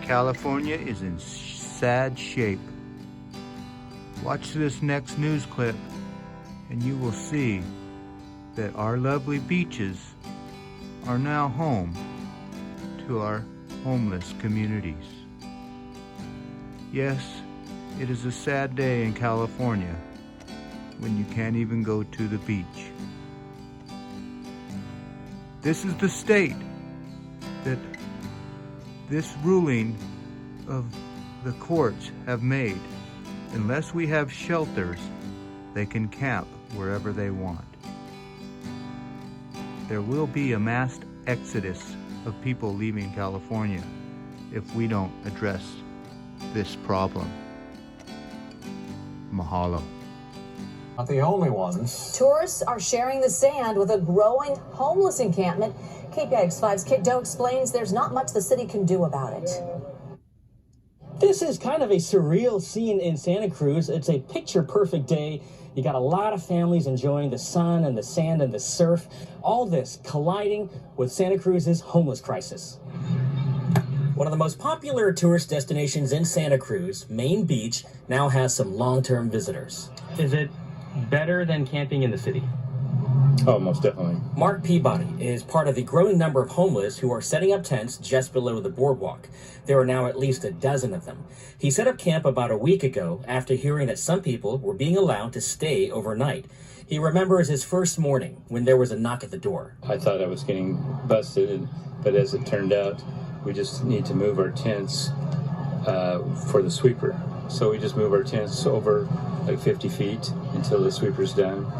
California is in sad shape. Watch this next news clip and you will see that our lovely beaches are now home to our homeless communities. Yes, it is a sad day in California when you can't even go to the beach. This is the state that this ruling of the courts have made. Unless we have shelters, they can camp wherever they want. There will be a mass exodus of people leaving California if we don't address this problem. Mahalo. Not the only ones. Tourists are sharing the sand with a growing homeless encampment. KPIX5's Kit Doe explains there's not much the city can do about it. This is kind of a surreal scene in Santa Cruz. It's a picture-perfect day. You got a lot of families enjoying the sun and the sand and the surf. All this colliding with Santa Cruz's homeless crisis. One of the most popular tourist destinations in Santa Cruz, Main Beach, now has some long-term visitors. Is it better than camping in the city? Oh, most definitely. Mark Peabody is part of the growing number of homeless who are setting up tents just below the boardwalk. There are now at least a dozen of them. He set up camp about a week ago after hearing that some people were being allowed to stay overnight. He remembers his first morning when there was a knock at the door. I thought I was getting busted, but as it turned out, we just need to move our tents for the sweeper. So we just move our tents over like 50 feet until the sweeper's done,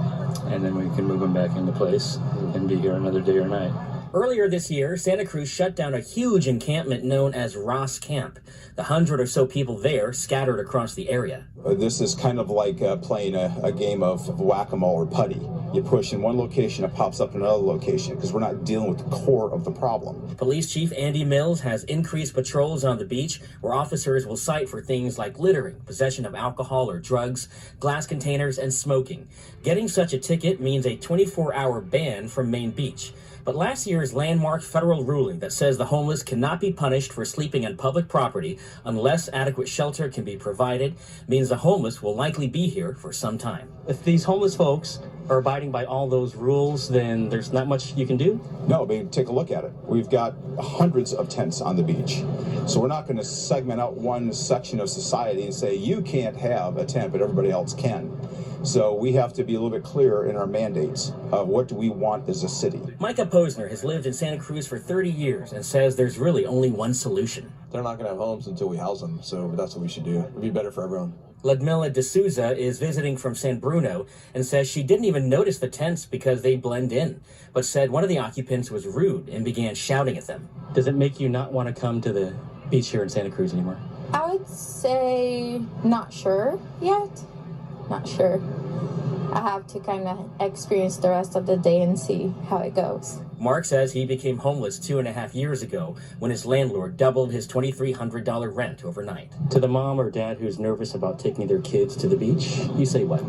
and then we can move them back into place and be here another day or night. Earlier this year, Santa Cruz shut down a huge encampment known as Ross Camp. The 100 or so people there scattered across the area. This is kind of like playing a game of whack-a-mole or putty. You push in one location, it pops up in another location, because we're not dealing with the core of the problem. Police Chief Andy Mills has increased patrols on the beach where officers will cite for things like littering, possession of alcohol or drugs, glass containers, and smoking. Getting such a ticket means a 24-hour ban from Main Beach. But last year's landmark federal ruling that says the homeless cannot be punished for sleeping on public property unless adequate shelter can be provided means the homeless will likely be here for some time. If these homeless folks are abiding by all those rules, then there's not much you can do? No, but take a look at it. We've got hundreds of tents on the beach. So we're not going to segment out one section of society and say, you can't have a tent, but everybody else can. So we have to be a little bit clearer in our mandates of what do we want as a city. Micah Posner has lived in Santa Cruz for 30 years and says there's really only one solution. They're not going to have homes until we house them, so that's what we should do. It'd be better for everyone. Ludmilla D'Souza is visiting from San Bruno and says she didn't even notice the tents because they blend in, but said one of the occupants was rude and began shouting at them. Does it make you not want to come to the beach here in Santa Cruz anymore? I would say not sure yet. Not sure. I have to kind of experience the rest of the day and see how it goes. Mark says he became homeless 2.5 years ago when his landlord doubled his $2,300 rent overnight. To the mom or dad who's nervous about taking their kids to the beach, you say what?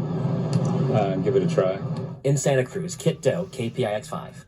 Give it a try. In Santa Cruz, Kit Doe, KPIX5.